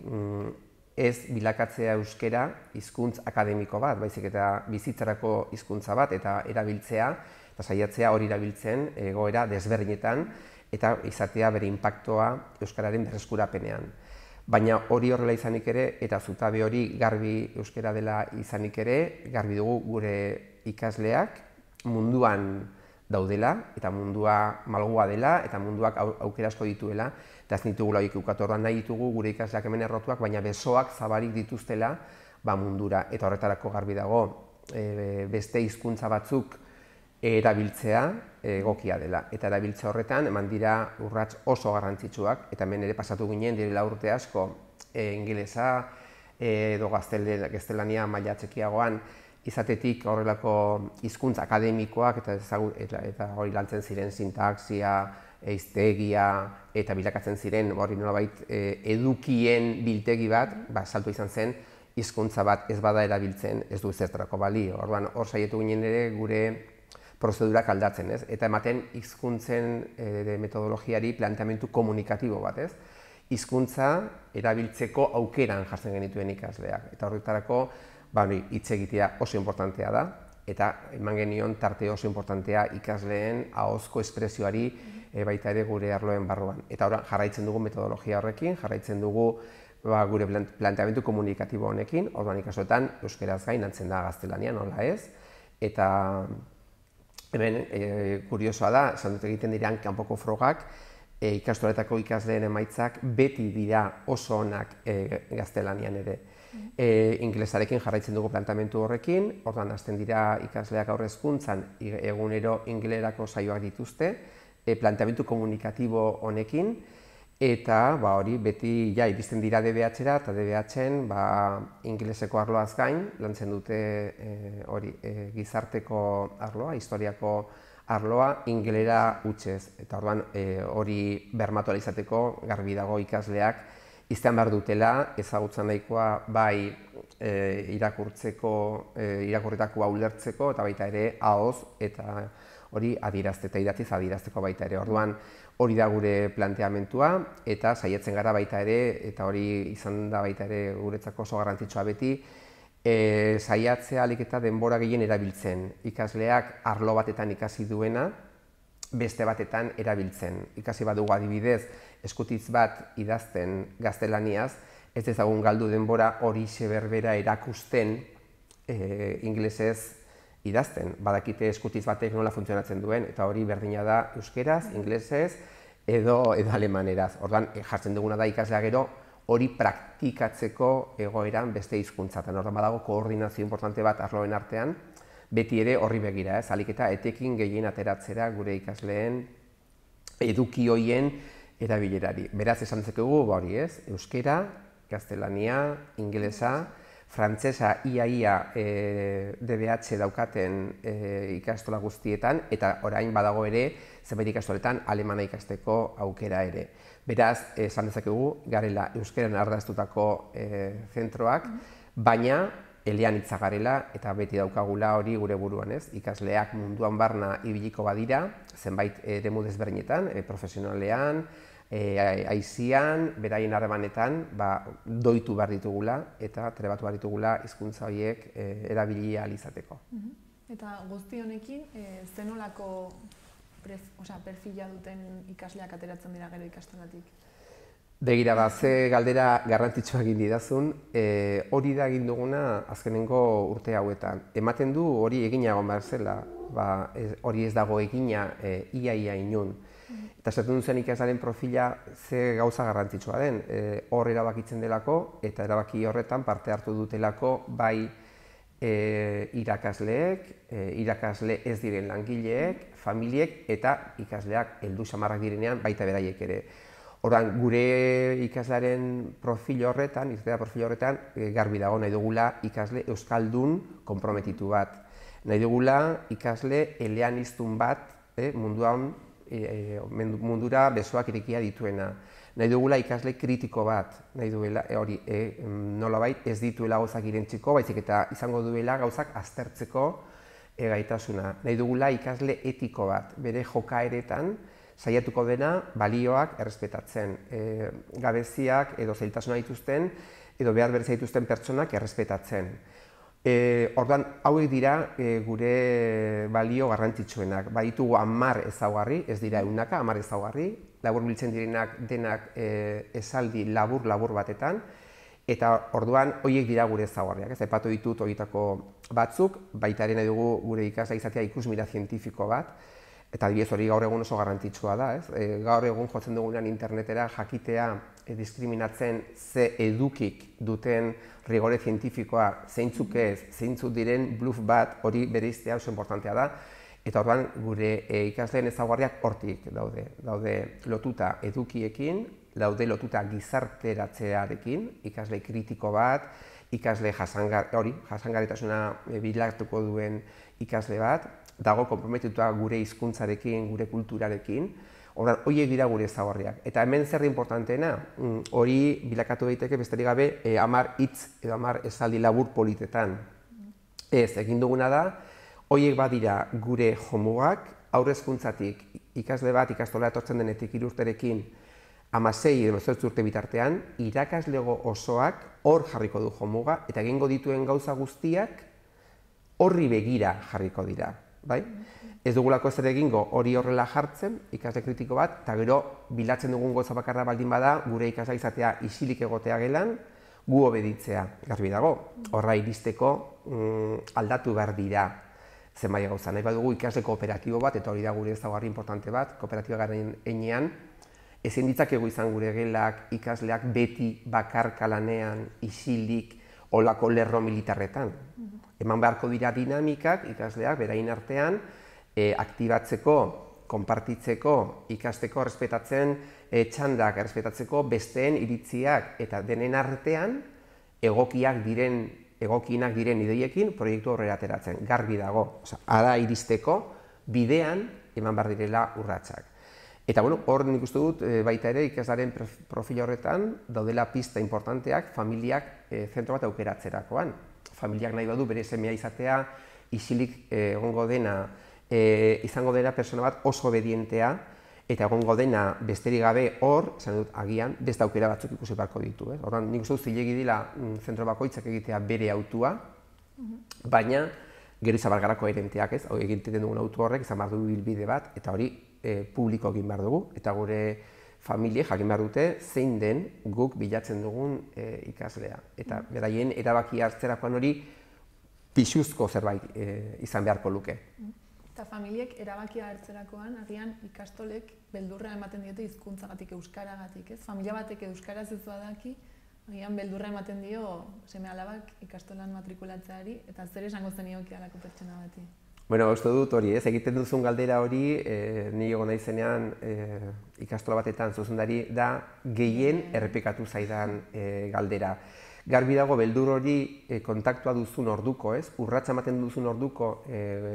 ez bilakatzea euskera hizkuntz akademiko bat, baizik eta bizitzarako hizkuntza bat, eta erabiltzea, eta saiatzea hori erabiltzen egoera desberdinetan, eta izatea bere inpaktoa euskararen berreskurapenean. Baina hori horrela izanik ere, eta zutabe hori garbi euskera dela izanik ere, garbi dugu gure ikasleak munduan daudela, eta mundua malgua dela, eta munduak aukera asko dituela, eta ez ditugula horiek ukatu. Orduan nahi ditugu gure ikasleak hemen errotuak, baina besoak zabarik dituztela mundura. Eta horretarako garbi dago, beste hizkuntza batzuk erabiltzea egokia dela. Eta erabiltze horretan eman dira urrats oso garrantzitsuak, eta hemen ere pasatu ginen direla urte asko ingelesa edo gaztelania maila txikiagoan izatetik horrelako hizkuntza akademikoak eta hori lantzen ziren sintaxia, hiztegia eta bilakatzen ziren hori nolabait edukien biltegi bat, saltu izan zen hizkuntza bat ez bada erabiltzen ez du zertarako balio. Orduan hor saiatu ginen ere gure prozedurak aldatzen, ez? Eta ematen hizkuntzen metodologiari planteamendu komunikatibo bat, ez? Hizkuntza erabiltzeko aukeran jartzen genituen ikasleak. Eta horretarako hitz egitea oso importantea da, eta eman genion tarte oso importantea ikasleen ahozko espresioari baita ere gure arloen barruan. Eta jarraitzen dugu metodologia horrekin, jarraitzen dugu gure planteamendu komunikatibo honekin, orduan ikasoetan euskeraz gain lantzen da gaztelania, nola ez, eta hemen kuriosoa da, esan dut egiten diren kanpoko frogak, ikastoletako ikasleen emaitzak beti dira oso onak gaztelanian ere. Ingelesarekin jarraitzen dugu planteamendu horrekin, orduan hasten dira ikasleak aurre hezkuntzan egunero ingelerako saioak dituzte, planteamendu komunikatibo honekin, eta hori beti iristen dira DBH-era, eta DBH-en ingeleseko arloaz gain, lantzen dute gizarteko arloa, historiako arloa, ingelera hutsez. Eta orduan hori bermatu ahal izateko garbi dago ikasleak izan behar dutela, ezagutza nahikoa bai irakurritakoa ulertzeko, eta baita ere ahoz eta hori eta idatziz adierazteko baita ere. Orduan hori da gure planteamentua, eta saiatzen gara baita ere, eta hori izan da baita ere guretzako oso garrantzitsua beti, saiatzea ahalik eta denbora gehien erabiltzen. Ikasleak arlo batetan ikasi duena, beste batetan erabiltzen. Ikasi badugu adibidez, eskutitz bat idazten gaztelaniaz, ez dezagun galdu denbora horixe berbera erakusten ingelesez idazten. Badakite eskutitz batek nola funtzionatzen duen, eta hori berdina da euskeraz, ingelesez edo alemaneraz. Orduan jartzen duguna da ikaslea gero hori praktikatzeko egoeran beste hizkuntzatan. Orduan badago koordinazio importante bat arloen artean, beti ere horri begira, ahalik eta etekin gehien ateratzera gure ikasleen eduki hoien erabilerari. Beraz esan dezakegu hori, euskera, gaztelania, ingelesa, frantsesa ia DBH daukaten ikastola guztietan, eta orain badago ere zenbait ikastoletan alemana ikasteko aukera ere. Beraz, esan dezakegu garela euskeran ardaztutako zentroak, baina eleanitza garela eta beti daukagula hori gure buruan, ez? Ikasleak munduan barna ibiliko badira, zenbait eremu desberdinetan, profesionalean, aizian, beraien harremanetan, doitu behar ditugula eta trebatu behar ditugula hizkuntza horiek erabilia ahal izateko. Eta guzti honekin, zenolako perfila duten ikasleak ateratzen dira gero ikastolatik? Begira, ze galdera garrantzitsua egin didazun, hori da egin duguna azkenengo urte hauetan. Ematen du hori egina egon behar zela, hori ez dago egina ia inun. Eta esaten duzen ikaslaren profila ze gauza garrantzitsua den, hor erabakitzen delako eta erabaki horretan parte hartu dutelako bai irakasleek, irakasle ez diren langileek, familiek eta ikasleak heldu samarrak direnean baita beraiek ere. Orduan, gure ikaslearen profil horretan, garbi dago nahi dugula ikasle euskaldun konprometitu bat. Nahi dugula ikasle eleaniztun bat mundura besoak irekia dituena. Nahi dugula ikasle kritiko bat, nahi duela hori nolabait ez dituela gauzak irentziko, baizik eta izango duela gauzak aztertzeko gaitasuna. Nahi dugula ikasle etiko bat, bere jokaeretan, saiatuko dena balioak errespetatzen, gabeziak edo zailtasuna dituzten edo behar berezia dituzten pertsonak errespetatzen. Orduan, hauek dira gure balio garrantzitsuenak. Baditugu 10 ezaugarri, ez dira ehunaka, 10 ezaugarri, labur biltzen direnak denak esaldi labur batetan, eta orduan horiek dira gure ezaugarriak. Aipatu ditut horietako batzuk, baita ere nahi dugu gure ikasle izatea ikusmira zientifiko bat, Eta adibidez hori gaur egun oso garrantzitsua da, ez? Gaur egun jotzen dugunean internetera jakitea diskriminatzen ze edukik duten rigore zientifikoa, zeintzuk ez, zeintzuk diren bluff bat, hori bereiztea oso importantea da. Eta orduan gure ikasleen ezaugarriak hortik daude lotuta edukiekin, daude lotuta gizarteratzearekin, ikasle kritiko bat, ikasle jasangarritasuna bilatuko duen ikasle bat, dago konprometituta gure hizkuntzarekin, gure kulturarekin, orduan horiek dira gure ezaugarriak. Eta hemen zer importanteena, hori bilakatu daiteke besterik gabe 10 hitz edo 10 esaldi labur politetan. Ez, egin duguna da, horiek badira gure jomugak, haur hezkuntzatik ikasle bat ikastola etortzen denetik 3 urterekin 16 edo 18 urte bitartean, irakaslego osoak hor jarriko du jomuga eta egingo dituen gauza guztiak horri begira jarriko dira. Bai? Ez dugulako ezer egingo hori horrela jartzen, ikasle kritiko bat, eta gero bilatzen dugun gauza bakarra baldin bada, gure ikasle izatea isilik egotea gelan, gu obeditzea, garbi dago. Horra iristeko aldatu behar dira zenbait gauza. Nahi badugu ikasle kooperatibo bat, eta hori da gure ezaugarri importante bat, kooperatiba garen heinean, ezin ditzakegu izan gure gelak ikasleak beti bakarka lanean, isilik, olako lerro militarretan. Eman beharko dira dinamikak ikasleak beraien artean aktibatzeko, konpartitzeko, ikasteko, errespetatzen txandak, errespetatzeko besteen iritziak eta denen artean egokienak diren ideiekin proiektu horrela ateratzen. Garbi dago, ara iristeko bidean eman behar direla urratsak. Eta hor nik uste dut baita ere ikaslaren profil horretan daudela pista importanteak familiak zentro bat aukeratzerakoan. Familiak nahi badu bere semea izatea, isilik egongo dena, izango dena persona bat oso obedientea, eta egongo dena besterik gabe hor, esan dut agian, beste aukera batzuk ikusi beharko ditu. Horren nik uste dut zilegi dira zentro bakoitzak egitea bere autua, baina gero izan bargarako erenteak ez, egiten dugun autu horrek izan behar du bilbide bat, eta hori publiko egin behar dugu, eta gure familie jakin behar dute zein den guk bilatzen dugun ikaslea. Eta beraien erabaki hartzerakoan hori pisuzko zerbait izan beharko luke. Eta familiek erabakia hartzerakoan, agian ikastolek beldurra ematen diote hizkuntzagatik, euskaragatik, ez? Familia batek euskaraz ez badaki, agian beldurra ematen dio seme-alabak ikastolan matrikulatzeari, eta zer esango zenioke halako pertsona bati? Bueno, uste dut hori, egiten duzun galdera hori, ni egon naizenean ikastola batetan zuzendari da gehien errepikatu zaidan galdera. Garbi dago beldur hori kontaktua duzun orduko, ez? Urratsa ematen duzun orduko,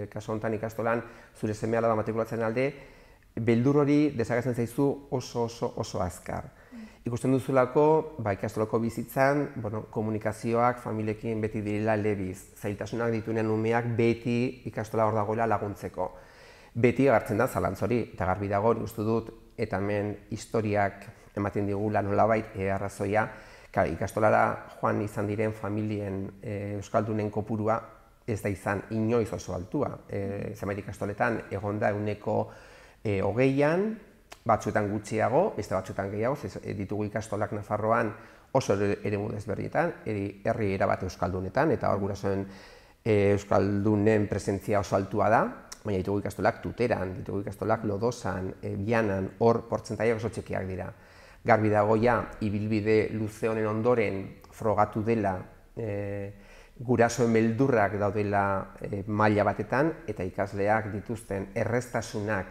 kasu honetan ikastolan zure seme-alaba matrikulatzen alde, beldur hori desagertzen zaizu oso azkar. Ikusten duzulako, ikastolako bizitzan, komunikazioak familiekin beti direla lebiz. Zailtasunak dituenean umeak beti ikastola hor dagoela laguntzeko. Beti agertzen da zalantzori, eta garbi dago, nik uste dut, eta hemen historiak ematen digula nolabait arrazoia, ikastolara joan izan diren familien euskaldunen kopurua ez da izan inoiz oso altua. Zenbait ikastoletan egon da 20an, batzuetan gutxiago, beste batzuetan gehiago, ditugu ikastolak Nafarroan oso eremu desberdinetan, herri erabat euskaldunetan, eta hor gurasoen euskaldunen presentzia oso altua da, baina ditugu ikastolak Tuteran, ditugu ikastolak Lodosan, Bianan, hor portzentaiak oso txikiak dira. Garbi dago ja, ibilbide luze honen ondoren frogatu dela gurasoen beldurrak daudela maila batetan, eta ikasleak dituzten erreztasunak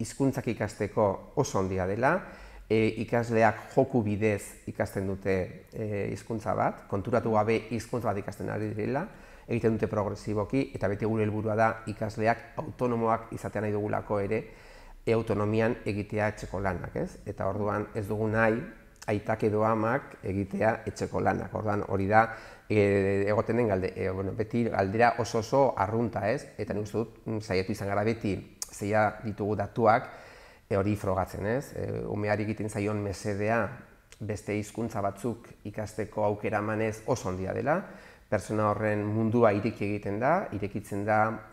hizkuntzak ikasteko oso handia dela, ikasleak joku bidez ikasten dute hizkuntza bat, konturatu gabe hizkuntza bat ikasten ari direla, egiten dute progresiboki, eta beti gure helburua da ikasleak autonomoak izatea nahi dugulako ere, autonomian egitea etxeko lanak, ez? Eta orduan ez dugu nahi, aitak edo amak egitea etxeko lanak. Orduan hori da, egoten den beti galdera oso arrunta, ez? Eta nik uste dut, saiatu izan gara beti, zeia ditugu datuak hori frogatzen, ez? Umeari egiten zaion mesedea beste hizkuntza batzuk ikasteko aukera emanez oso handia dela, pertsona horren mundua ireki egiten da, irekitzen da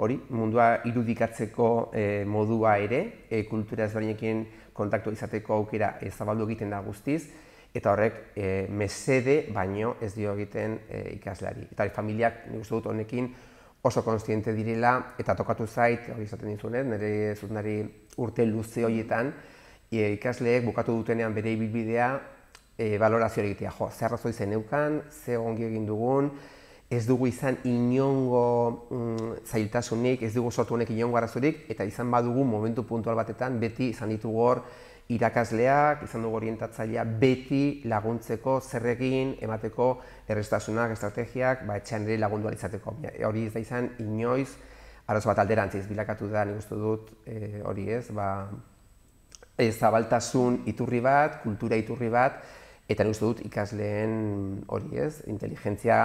hori mundua irudikatzeko modua ere, kultura ezberdinekin kontaktu izateko aukera zabaldu egiten da guztiz, eta horrek mesede baino ez dio egiten ikasleari. Eta familiak, nik uste dut honekin, oso kontziente direla, eta tokatu zait, hori izaten dizunez, nire zutnari urte luze horietan, ikasleek bukatu dutenean bere ibilbidea balorazio egitea. Jo, ze arrazoi zen neukan, ze ongi egin dugun, ez dugu izan inongo zailtasunik, ez dugu sortu honek inongo arazorik, eta izan badugu momentu puntual batetan beti izan ditugu hor irakasleak, izan dugu orientatzailea beti laguntzeko, zer egin, emateko errestasunak, estrategiak, etxean ere lagundu ahal izateko. Hori ez da izan inoiz, arazo bat alderantziz bilakatu da, nik uste dut, hori ez, zabaltasun iturri bat, kultura iturri bat, eta nik uste dut ikasleen hori ez, inteligentzia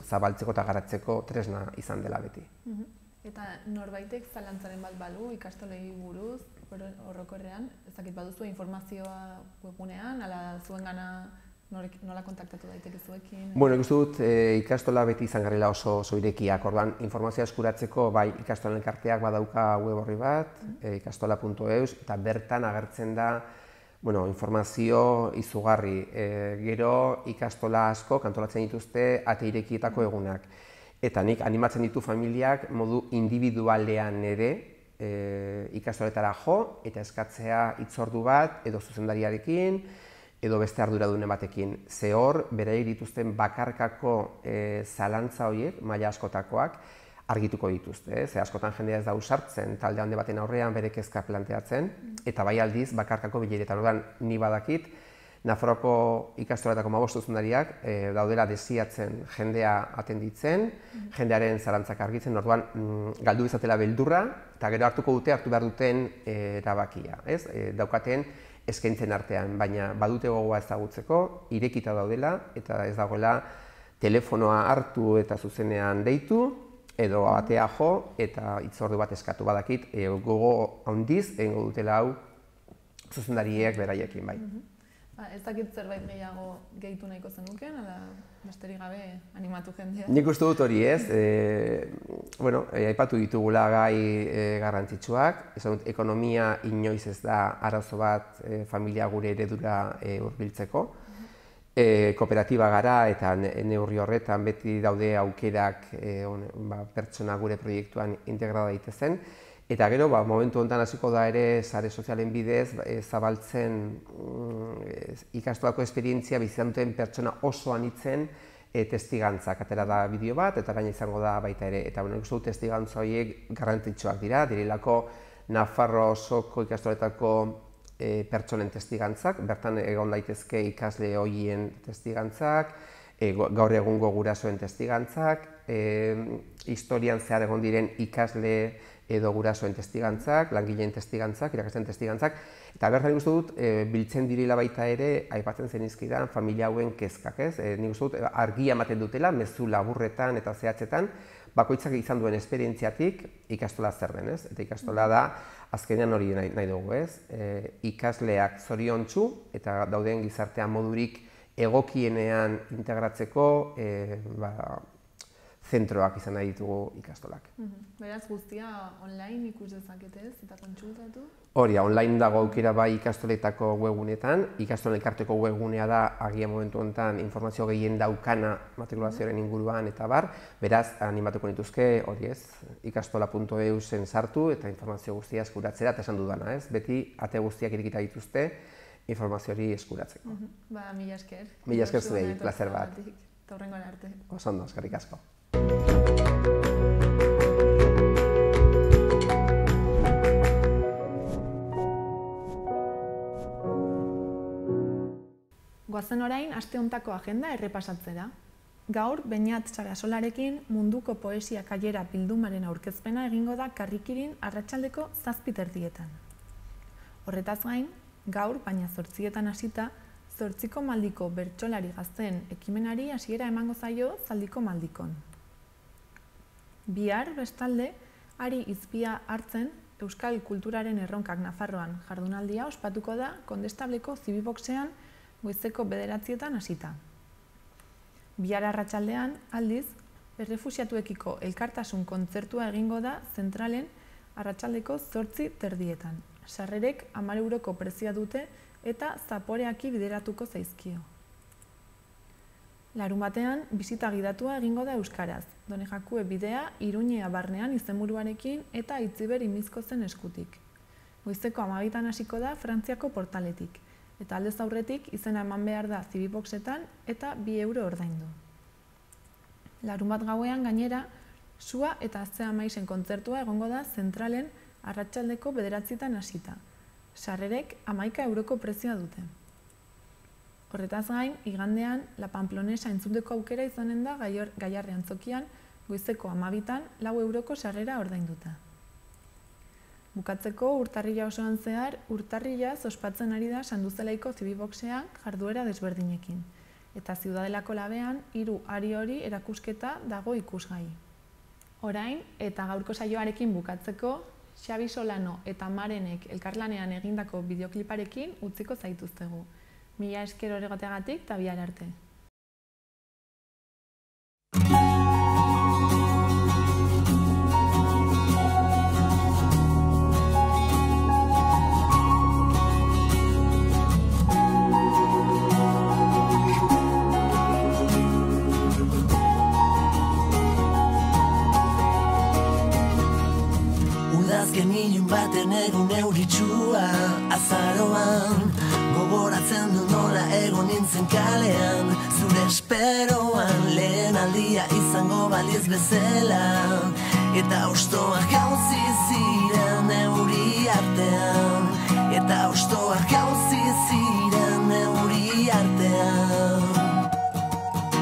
zabaltzeko eta garatzeko tresna izan dela beti. Eta norbaitek zalantzaren bat balu ikastolei buruz, orokorrean, ez dakit baduzu informazioa webgunean, ala zuengana nola kontaktatu daiteke zuekin? Bueno, nik uste dut ikastola beti izan garela oso irekiak, orduan informazioa eskuratzeko bai ikastolen elkarteak badauka web horri bat, ikastola.eus, eta bertan agertzen da informazio izugarri. Gero ikastola asko antolatzen dituzte ate irekietako egunak. Eta nik animatzen ditu familiak modu individualean ere ikastoletara jo eta eskatzea hitzordu bat edo zuzendariarekin edo beste arduradunen batekin. Ze hor, beraiek dituzten bakarkako zalantza horiek, maila askotakoak, argituko dituzte. Ze askotan jendea ez da ausartzen talde handi baten aurrean bere kezka planteatzen, eta bai aldiz bakarkako bileretan. Orduan, ni badakit, Nafarroako ikastoletako 15 zuzendariak daudela desiatzen jendea atenditzen, jendearen zalantzak argitzen, orduan galdu izatela beldurra, eta gero hartu behar duten erabakia, daukaten eskaintzen artean, baina badute gogoa ezagutzeko, irekita daudela, eta ez dagoela telefonoa hartu eta zuzenean deitu, edo atea jo, eta hitzordu bat eskatu badakit, gogo handiz egingo dutela hau zuzendariek beraiekin bai. Ez dakit zerbait gehiago gehitu nahiko zenuken, ala besterik gabe animatu jendea? Nik uste dut hori ez, aipatu ditugula gai garrantzitsuak, esan dut, ekonomia inoiz ez da arazo bat familia gure eredura hurbiltzeko. Kooperatiba gara eta neurri horretan beti daude aukerak pertsona gure proiektuan integrada daitezen. Eta gero, momentu honetan hasiko da ere sare sozialen bidez zabaltzen ikastolako esperientzia bizitzen duten pertsona oso anitzen testigantzak. Atera da bideo bat eta gaina izango da baita ere. Eta nik uste dut testigantza horiek garrantzitsuak dira, direlako Nafarro osoko ikastoletako pertsonen testigantzak, bertan egon daitezke ikasle horien testigantzak, gaur egungo gurasoen testigantzak, historian zehar egon diren ikasle edo gurasoen testigantzak, langileen testigantzak, irakasten testigantzak, eta bertan nik uste dut biltzen direla baita ere aipatzen zenizkidan familia hauen kezkak, ez? Nik uste dut argia ematen dutela, mezu laburretan eta zehatzetan, bakoitzak izan duen esperientziatik ikastola zer den, ez? Eta ikastola da, azkenean hori nahi dugu, ez? Ikasleak zoriontsu eta dauden gizartean modurik egokienean integratzeko zentroak izan nahi ditugu ikastolak. Beraz, guztia online ikus dezakete ez eta kontsultatu? Hori, online dago aukera bai ikastoletako webgunetan, ikastolen elkarteko webgunea da agian momentu honetan informazio gehien daukana matrikulazioaren inguruan eta bar, beraz, animatuko nituzke, hori ez, ikastola.eusen sartu eta informazio guztia eskuratzera, eta esan dudana, ez? Beti ate guztiak irikita dituzte informazio hori eskuratzeko. Mila esker. Mila esker zuei, plazer bat. Eta hurrengoan arte. Oso ondo, eskerrik asko. Goazen orain, aste hontako agenda errepasatzera. Gaur, Beñat Sarasolarekin munduko poesia kailera bildumaren aurkezpena egingo da Karrikirin arratsaldeko 7:00. Horretaz gain, gaur, baina 8:00 hasita, 8 maldiko bertsolari gazteen ekimenari hasiera emango zaio Zaldiko maldikon. Bihar, bestalde, Ari Izpia hartzen Euskal Kulturaren erronkak Nafarroan jardunaldia ospatuko da Kondestableko Zibiboxean goizeko 9:00 hasita. Bihar arratsaldean, aldiz, errefuxiatuekiko elkartasun kontzertua egingo da Zentralen arratsaldeko 8:30. Sarrerek 10 euroko prezioa dute eta zaporeaki bideratuko zaizkio. Larunbatean, bisita gidatua egingo da euskaraz, Done Jakue bidea Iruñea barnean izenburuarekin eta Itziber Imizkozen eskutik. Goizeko 12 hasiko da Frantziako portaletik, eta aldez aurretik izena eman behar da Zibiboxetan eta 2 euro ordaindu. Larunbat gauean gainera, Sua eta Azea Maisen kontzertua egongo da Zentralen arratsaldeko 9:00 hasita. Sarrerek 11 euroko prezioa dute. Horretaz gain, igandean, La Pamplonesa entzuteko aukera izanen da Gaiarre antzokian, goizeko 12:00 4 euroko sarrera ordainduta. Bukatzeko, urtarrila osoan zehar, urtarrilaz ospatzen ari da Sanduzelaiko Zibiboxean jarduera desberdinekin. Eta Ziudadelako labean, 3 hari hori erakusketa dago ikusgai. Orain, eta gaurko saioarekin bukatzeko, Xabi Solano eta Marenek elkarlanean egindako bideokliparekin utziko zaituztegu. Mila esker horregateagatik eta bihar arte. Udazken ilun baten egun euritsua azaroan, gogoratzen du nola egon nintzen kalean, zure esperoan lehen aldia izango baliz bezala, eta hostoak jauzi ziren euri artean, eta hostoak jauzi ziren euri artean.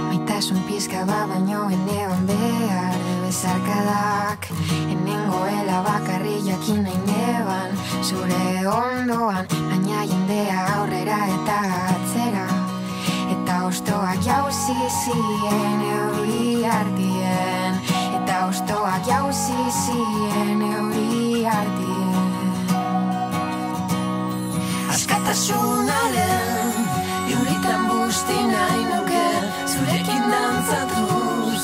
Maitasun pizka bat baino eneban behar bezarkadak, enengoela bakarri jakin nahi neban, zure ondoan, baina jendea aurrera eta atzera, eta hostoak jauzi ziren euri artien, eta hostoak jauzi ziren euri artien. Askatasunaren euritan busti nahi nuke, zurekin dantzatuz,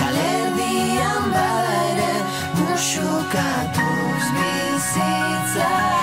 kalerdian bada ere, musukatuz bizitza.